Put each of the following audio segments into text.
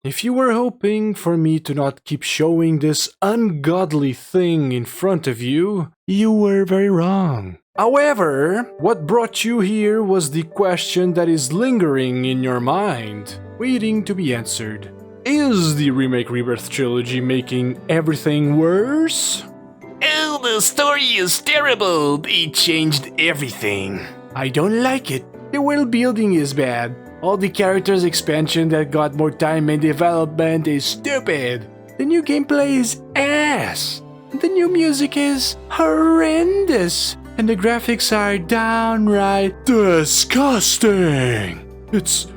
If you were hoping for me to not keep showing this ungodly thing in front of you, you were very wrong. However, what brought you here was the question that is lingering in your mind, waiting to be answered. Is the Remake Rebirth trilogy making everything worse? Oh, the story is terrible. They changed everything. I don't like it. The world building is bad. All the characters expansion that got more time and development is stupid. The new gameplay is ass. The new music is horrendous. And the graphics are downright disgusting. It's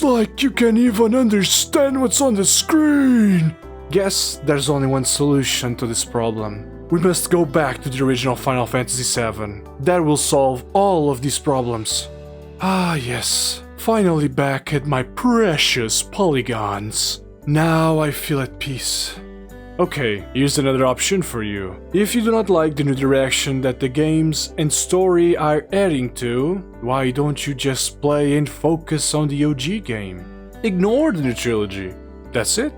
like you can't even understand what's on the screen. Guess there's only one solution to this problem. We must go back to the original Final Fantasy VII. That will solve all of these problems. Ah yes, finally back at my precious polygons. Now I feel at peace. Okay, here's another option for you. If you do not like the new direction that the games and story are heading to, why don't you just play and focus on the OG game? Ignore the new trilogy. That's it.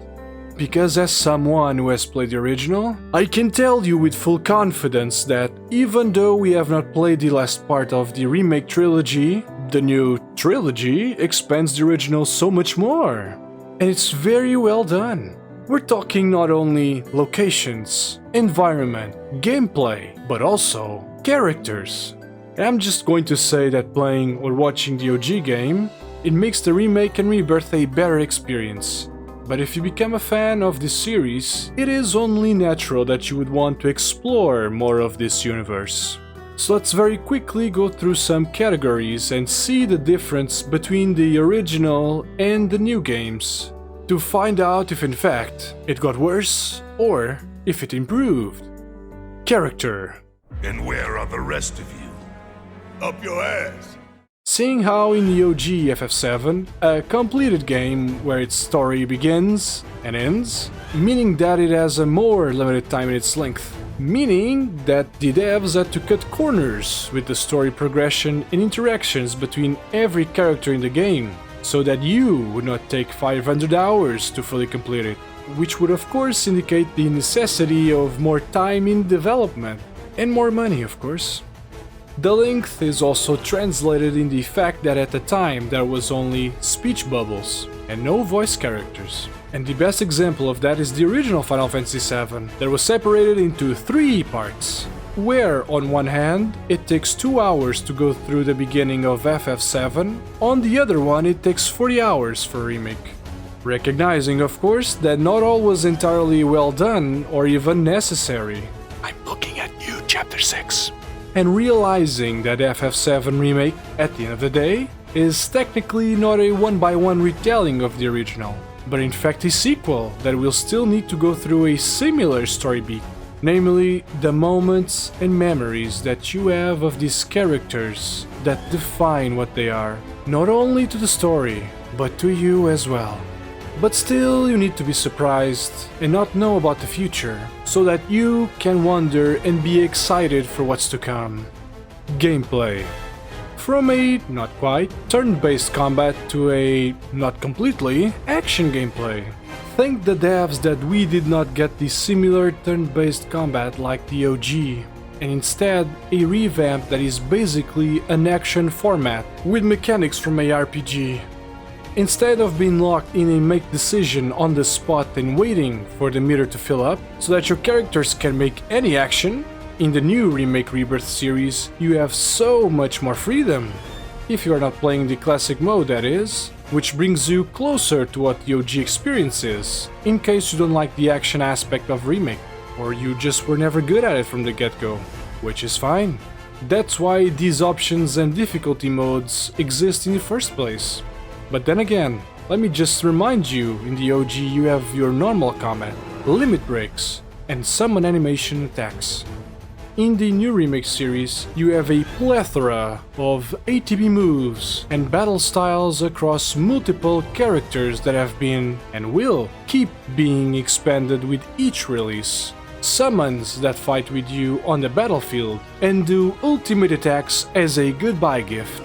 Because as someone who has played the original, I can tell you with full confidence that even though we have not played the last part of the remake trilogy, the new trilogy expands the original so much more. And it's very well done. We're talking not only locations, environment, gameplay, but also characters. And I'm just going to say that playing or watching the OG game, it makes the remake and rebirth a better experience. But if you become a fan of this series, it is only natural that you would want to explore more of this universe. So let's very quickly go through some categories and see the difference between the original and the new games, to find out if in fact it got worse or if it improved. Character. And where are the rest of you? Up your ass! Seeing how in the OG FF7, a completed game where its story begins and ends, meaning that it has a more limited time in its length, meaning that the devs had to cut corners with the story progression and interactions between every character in the game, so that you would not take 500 hours to fully complete it, which would of course indicate the necessity of more time in development, and more money of course. The length is also translated in the fact that at the time there was only speech bubbles and no voice characters. And the best example of that is the original Final Fantasy VII, that was separated into 3 parts, where on one hand it takes 2 hours to go through the beginning of FF7, on the other one it takes 40 hours for a remake. Recognizing of course that not all was entirely well done or even necessary. I'm looking at you, Chapter 6. And realizing that FF7 Remake, at the end of the day, is technically not a one-by-one retelling of the original, but in fact a sequel that will still need to go through a similar story beat, namely the moments and memories that you have of these characters that define what they are, not only to the story, but to you as well. But still, you need to be surprised and not know about the future, so that you can wonder and be excited for what's to come. Gameplay. From a, not quite, turn-based combat to a, not completely, action gameplay. Thank the devs that we did not get the similar turn-based combat like the OG, and instead a revamp that is basically an action format with mechanics from a RPG. Instead of being locked in a make decision on the spot and waiting for the meter to fill up, so that your characters can make any action, in the new Remake Rebirth series you have so much more freedom. If you are not playing the classic mode, that is, which brings you closer to what the OG experience is, in case you don't like the action aspect of Remake, or you just were never good at it from the get-go, which is fine. That's why these options and difficulty modes exist in the first place. But then again, let me just remind you, in the OG you have your normal combat, limit breaks, and summon animation attacks. In the new Remake series, you have a plethora of ATB moves and battle styles across multiple characters that have been, and will, keep being expanded with each release. Summons that fight with you on the battlefield, and do ultimate attacks as a goodbye gift.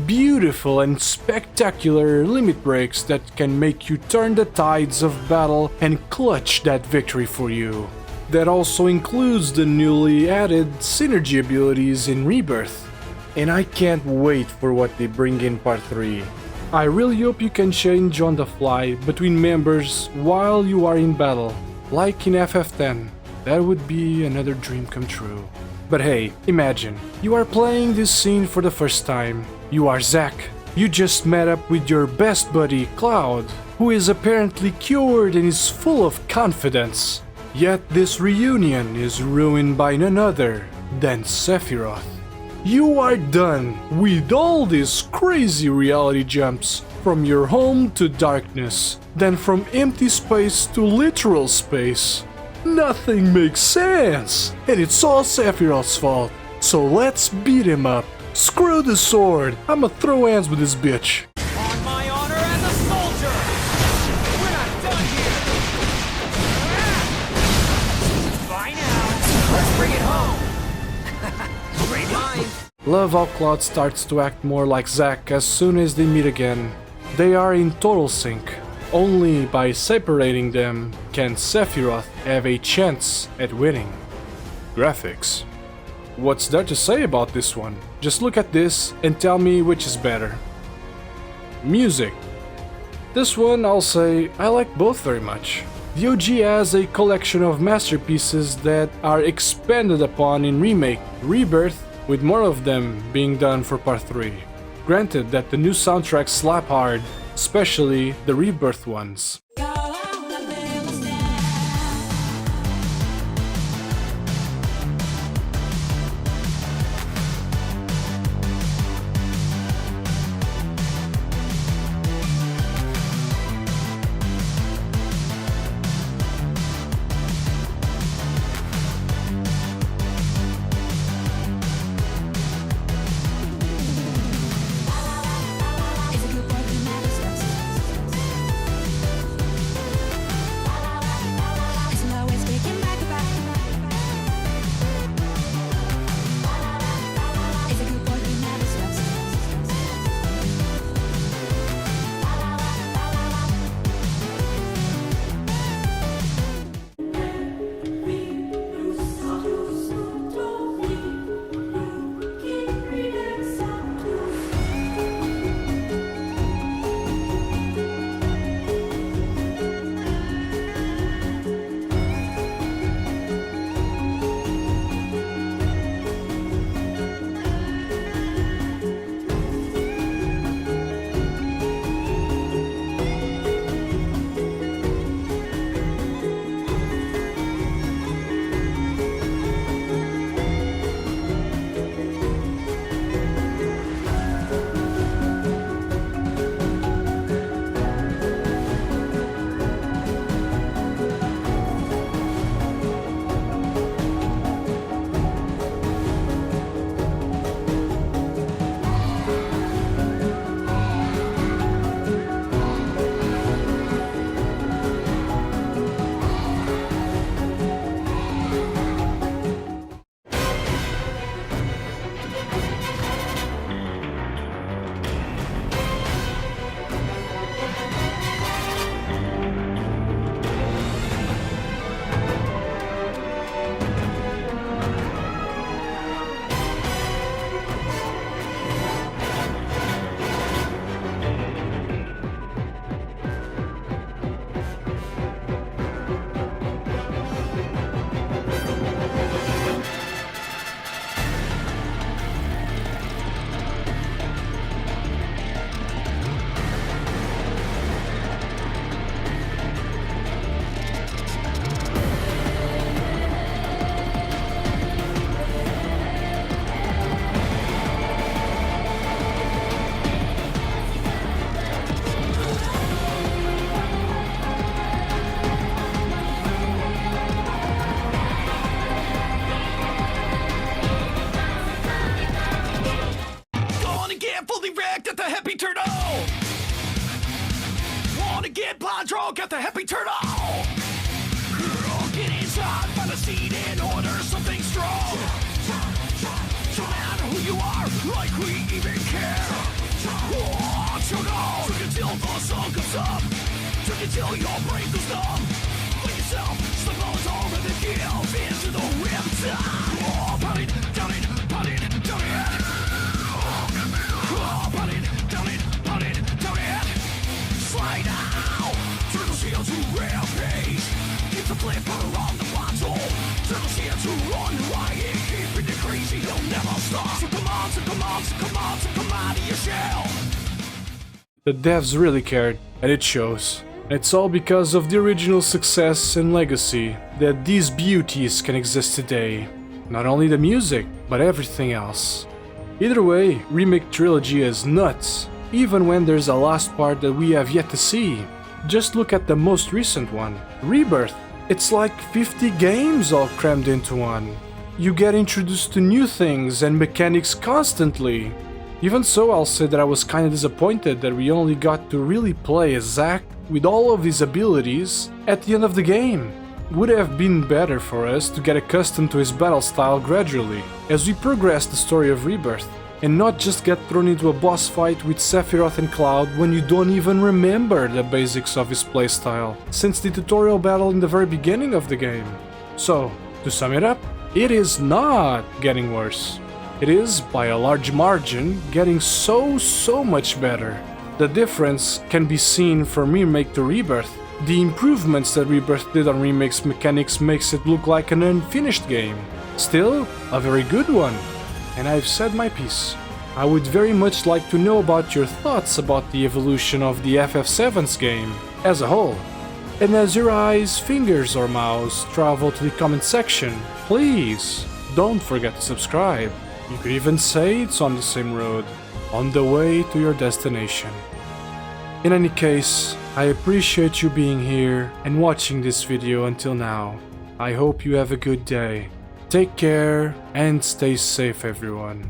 beautiful and spectacular limit breaks that can make you turn the tides of battle and clutch that victory for you. That also includes the newly added synergy abilities in Rebirth. And I can't wait for what they bring in Part 3. I really hope you can change on the fly between members while you are in battle, like in FF10. That would be another dream come true. But hey, imagine, you are playing this scene for the first time. You are Zack. You just met up with your best buddy, Cloud, who is apparently cured and is full of confidence. Yet this reunion is ruined by none other than Sephiroth. You are done with all these crazy reality jumps, from your home to darkness, then from empty space to literal space. Nothing makes sense, and it's all Sephiroth's fault. So let's beat him up. Screw the sword, I'ma throw hands with this bitch. On my honor as a soldier! We're not done here! Bye now! Let's bring it home! Great mind! Love how Cloud starts to act more like Zack as soon as they meet again. They are in total sync. Only by separating them can Sephiroth have a chance at winning. Graphics. What's there to say about this one? Just look at this and tell me which is better. Music. This one I'll say I like both very much. The OG has a collection of masterpieces that are expanded upon in Remake, Rebirth, with more of them being done for Part 3. Granted that the new soundtracks slap hard, especially the Rebirth ones. Drunk at the happy turtle. Get inside, find a seat and order something strong. No matter who you are, like we even care. Drink until the sun comes up. Drink until your brain goes numb. Let yourself slip all the home and then give into the riptide. Pound it, down it, pound it, down it. Pound it, down it, pound it, down it. Slide out. Turtle shield to rampage. Keep the flip around the bottle. Turtle shield to run riot. Keeping it crazy, you'll never stop. So come on, so come on, so come on, so come out of your shell. The devs really cared, and it shows. It's all because of the original success and legacy that these beauties can exist today. Not only the music, but everything else. Either way, Remake Trilogy is nuts, even when there's a last part that we have yet to see. Just look at the most recent one, Rebirth. It's like 50 games all crammed into one. You get introduced to new things and mechanics constantly. Even so, I'll say that I was kinda disappointed that we only got to really play as Zack with all of his abilities at the end of the game. Would have been better for us to get accustomed to his battle style gradually, as we progress the story of Rebirth, and not just get thrown into a boss fight with Sephiroth and Cloud when you don't even remember the basics of his playstyle, since the tutorial battle in the very beginning of the game. So, to sum it up, it is not getting worse. It is, by a large margin, getting so much better. The difference can be seen from Remake to Rebirth. The improvements that Rebirth did on Remake's mechanics makes it look like an unfinished game. Still, a very good one. And I've said my piece. I would very much like to know about your thoughts about the evolution of the FF7's game as a whole. And as your eyes, fingers or mouse travel to the comment section, please don't forget to subscribe. You could even say it's on the same road, on the way to your destination. In any case, I appreciate you being here and watching this video until now. I hope you have a good day. Take care and stay safe, everyone.